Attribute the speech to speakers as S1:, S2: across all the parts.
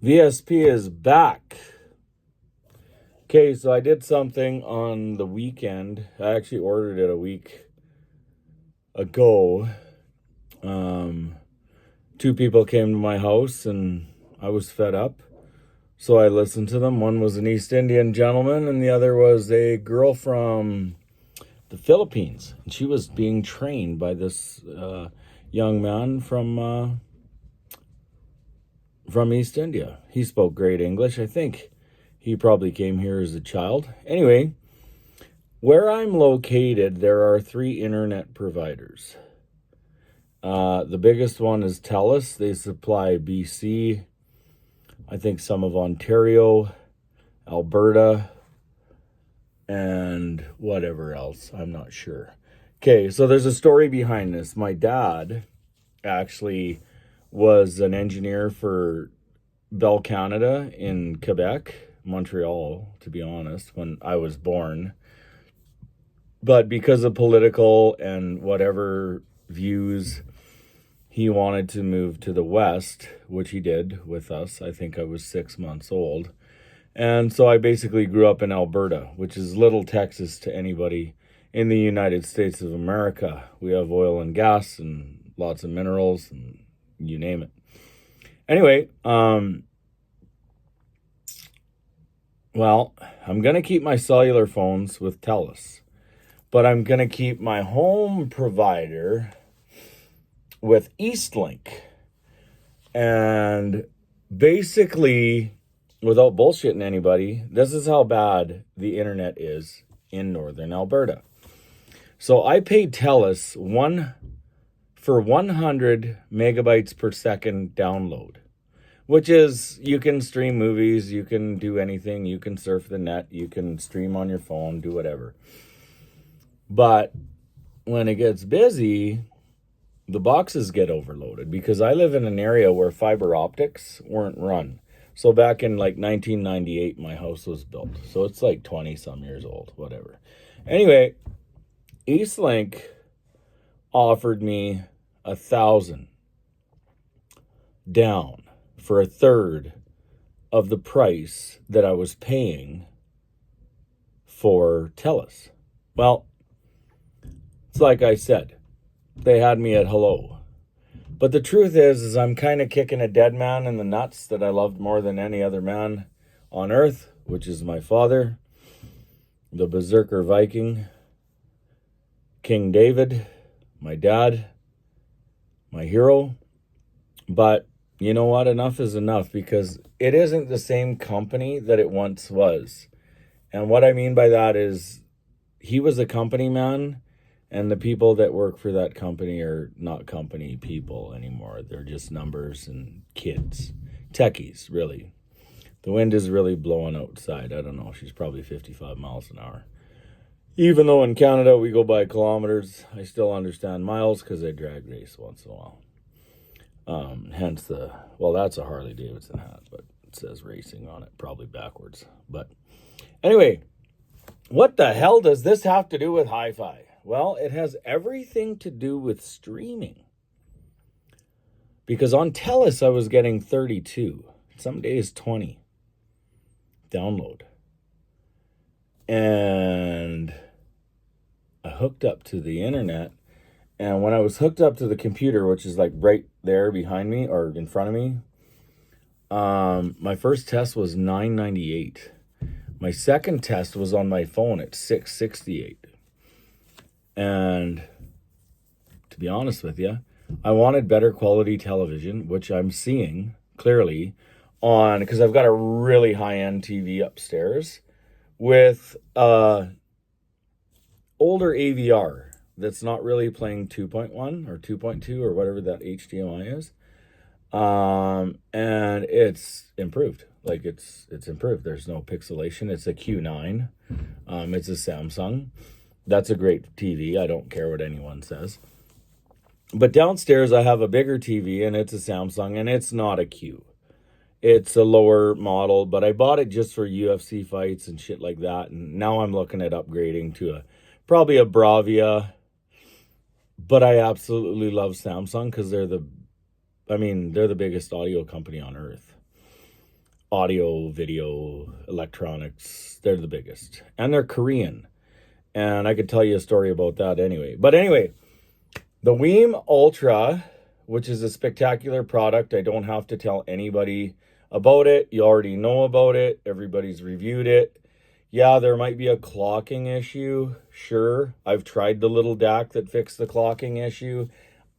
S1: VSP is back. Okay, so I did something on the weekend. I actually ordered it a week ago. Two people came to my house and I was fed up. So I listened to them. One was an East Indian gentleman and the other was a girl from the Philippines. And she was being trained by this young man from East India. He spoke great English. I think he probably came here as a child. Anyway, where I'm located, there are 3 internet providers. The biggest one is TELUS. They supply BC, I think some of Ontario, Alberta, and whatever else. I'm not sure. Okay, so there's a story behind this. My dad actually was an engineer for Bell Canada in Quebec, Montreal, to be honest, when I was born. But because of political and whatever views, he wanted to move to the West, which he did with us. I think I was 6 months old. And so I basically grew up in Alberta, which is little Texas to anybody in the United States of America. We have oil and gas and lots of minerals and you name it. Anyway, well, I'm going to keep my cellular phones with TELUS, but I'm going to keep my home provider with Eastlink. And basically, without bullshitting anybody, this is how bad the internet is in northern Alberta. So I paid TELUS for 100 megabytes per second download, which is you can stream movies, you can do anything, you can surf the net, you can stream on your phone, do whatever. But when it gets busy, the boxes get overloaded because I live in an area where fiber optics weren't run. So back in like 1998, my house was built. So it's like 20 some years old, whatever. Anyway, Eastlink offered me 1,000 down for a third of the price that I was paying for TELUS. Well, it's like I said, they had me at hello. But the truth is I'm kind of kicking a dead man in the nuts that I loved more than any other man on earth, which is my father, the Berserker Viking, King David, my dad, my hero. But you know what? Enough is enough because it isn't the same company that it once was. And what I mean by that is he was a company man. And the people that work for that company are not company people anymore. They're just numbers and kids. Techies, really. The wind is really blowing outside. I don't know. She's probably 55 miles an hour. Even though in Canada we go by kilometers, I still understand miles because I drag race once in a while. Hence that's a Harley Davidson hat, but it says racing on it, probably backwards. But anyway, what the hell does this have to do with hi-fi? Well, it has everything to do with streaming. Because on TELUS, I was getting 32, some days 20 download. And I hooked up to the internet. And when I was hooked up to the computer, which is like right there behind me or in front of me, my first test was 998. My second test was on my phone at 668. And to be honest with you, I wanted better quality television, which I'm seeing clearly on, because I've got a really high-end TV upstairs with older AVR that's not really playing 2.1 or 2.2 or whatever that HDMI is. And it's improved. Like it's improved. There's no pixelation. It's a Q9. It's a Samsung. That's a great TV. I don't care what anyone says. But downstairs, I have a bigger TV, and it's a Samsung, and it's not a Q. It's a lower model, but I bought it just for UFC fights and shit like that. And now I'm looking at upgrading to probably a Bravia. But I absolutely love Samsung because they're the biggest audio company on earth. audio, video, electronics. They're the biggest. And they're Korean. And I could tell you a story about that anyway. But anyway, the Weem Ultra, which is a spectacular product. I don't have to tell anybody about it. You already know about it. Everybody's reviewed it. Yeah, there might be a clocking issue. Sure. I've tried the little DAC that fixed the clocking issue.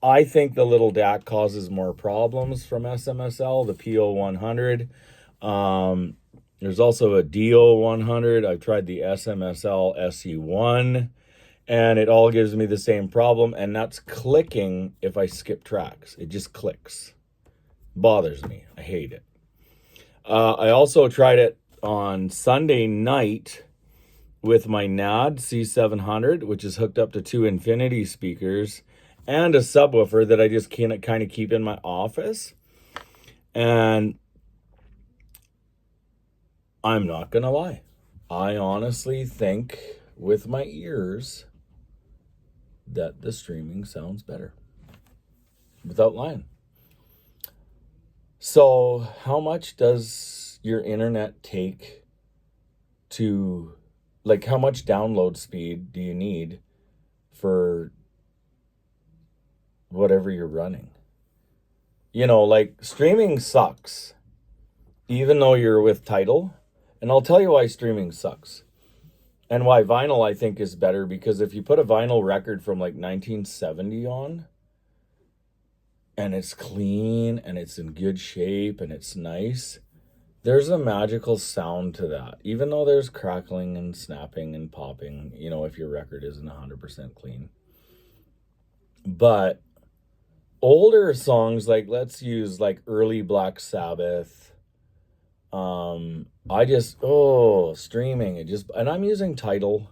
S1: I think the little DAC causes more problems from SMSL, the PO100. There's also a DO100. I've tried the SMSL SE1, and it all gives me the same problem, and that's clicking if I skip tracks. It just clicks. Bothers me. I hate it. I also tried it on Sunday night with my NAD C700, which is hooked up to 2 Infinity speakers and a subwoofer that I just kind of keep in my office. And I'm not going to lie. I honestly think with my ears that the streaming sounds better. Without lying. So how much does your internet take to, like, how much download speed do you need for whatever you're running? You know, like, streaming sucks, even though you're with Tidal. And I'll tell you why streaming sucks. And why vinyl, I think, is better. Because if you put a vinyl record from, like, 1970 on, and it's clean, and it's in good shape, and it's nice, there's a magical sound to that. Even though there's crackling and snapping and popping, you know, if your record isn't 100% clean. But older songs, like, let's use, like, early Black Sabbath, streaming, and I'm using Tidal,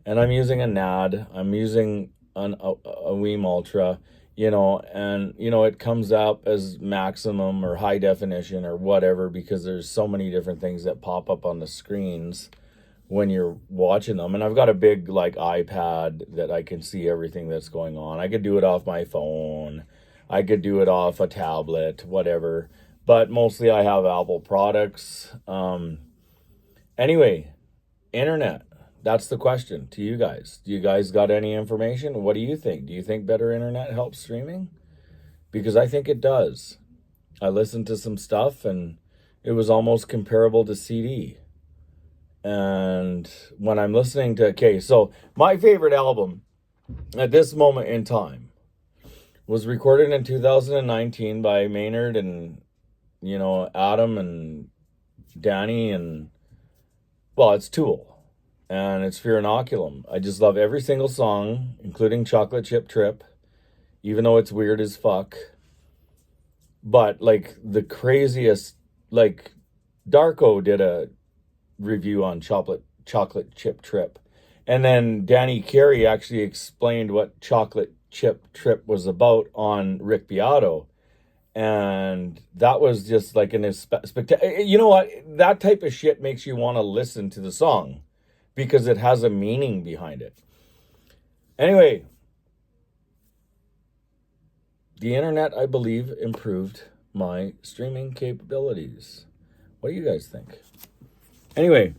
S1: and I'm using a NAD, I'm using a Weem Ultra, you know, and, you know, it comes up as maximum or high definition or whatever, because there's so many different things that pop up on the screens when you're watching them. And I've got a big, like, iPad that I can see everything that's going on. I could do it off my phone, I could do it off a tablet, whatever. But mostly I have Apple products. Anyway, internet. That's the question to you guys. Do you guys got any information? What do you think? Do you think better internet helps streaming? Because I think it does. I listened to some stuff and it was almost comparable to CD. And when I'm listening to... Okay, so my favorite album at this moment in time was recorded in 2019 by Maynard and, you know, Adam and Danny, and, well, it's Tool, and it's Fear Inoculum. I just love every single song, including Chocolate Chip Trip, even though it's weird as fuck. But, like, the craziest, like, Darko did a review on Chocolate Chip Trip, and then Danny Carey actually explained what Chocolate Chip Trip was about on Rick Beato. And that was just like an spectacular. You know what? That type of shit makes you want to listen to the song because it has a meaning behind it. Anyway, the internet, I believe, improved my streaming capabilities. What do you guys think? Anyway,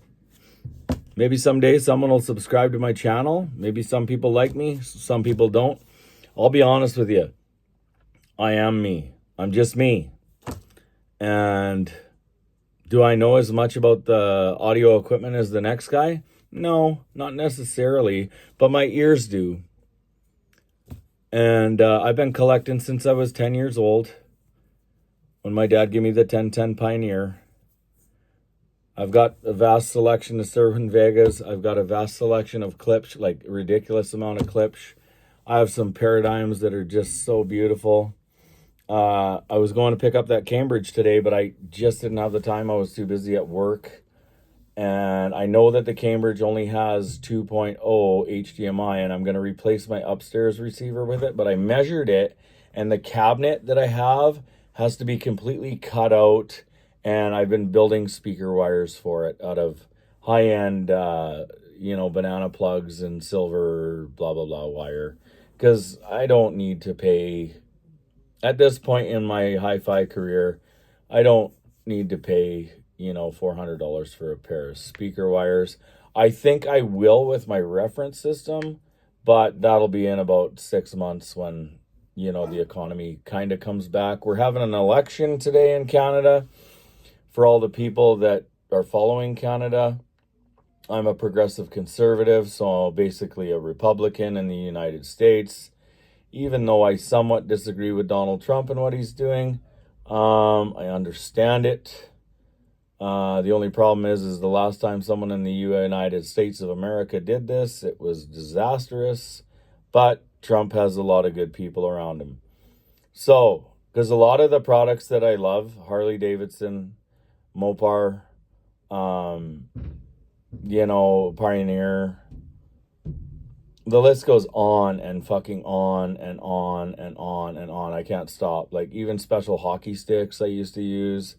S1: maybe someday someone will subscribe to my channel. Maybe some people like me, some people don't. I'll be honest with you. I am me. I'm just me. And do I know as much about the audio equipment as the next guy? No, not necessarily, but my ears do. And I've been collecting since I was 10 years old, when my dad gave me the 1010 Pioneer. I've got a vast selection of Cerwin Vegas. I've got a vast selection of Klipsch, like a ridiculous amount of Klipsch. I have some Paradigms that are just so beautiful. I was going to pick up that Cambridge today, but I just didn't have the time. I was too busy at work. And I know that the Cambridge only has 2.0 HDMI, and I'm going to replace my upstairs receiver with it. But I measured it, and the cabinet that I have has to be completely cut out. And I've been building speaker wires for it out of high-end, banana plugs and silver, blah, blah, blah wire. Because I don't need to pay... At this point in my hi-fi career, I don't need to pay, $400 for a pair of speaker wires. I think I will with my reference system, but that'll be in about 6 months when, the economy kind of comes back. We're having an election today in Canada. For all the people that are following Canada, I'm a progressive conservative, so basically a Republican in the United States. Even though I somewhat disagree with Donald Trump and what he's doing, I understand it. The only problem is the last time someone in the United States of America did this, it was disastrous. But Trump has a lot of good people around him. So, because a lot of the products that I love, Harley Davidson, Mopar, Pioneer, the list goes on and fucking on and on and on and on. I can't stop. Like even special hockey sticks I used to use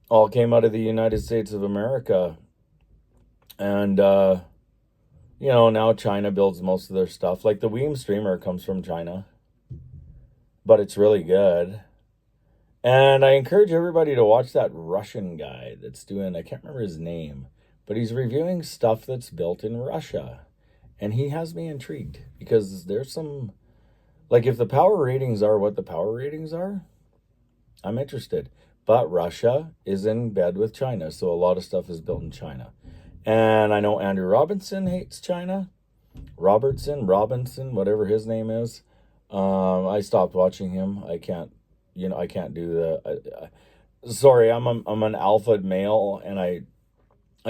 S1: all came out of the United States of America. And, now China builds most of their stuff. Like the Weem Streamer comes from China, but it's really good. And I encourage everybody to watch that Russian guy that's doing, I can't remember his name, but he's reviewing stuff that's built in Russia. And he has me intrigued because there's some, like if the power ratings are what the power ratings are, I'm interested. But Russia is in bed with China, so a lot of stuff is built in China. And I know Andrew Robinson hates China. Robinson, whatever his name is. I stopped watching him. I can't do the... sorry, I'm an alpha male, and I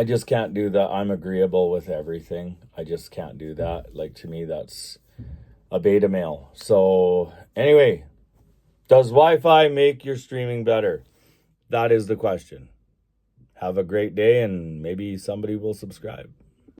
S1: just can't do that. I'm agreeable with everything. I just can't do that. Like, to me, that's a beta male. So, anyway, does Wi-Fi make your streaming better? That is the question. Have a great day, and maybe somebody will subscribe.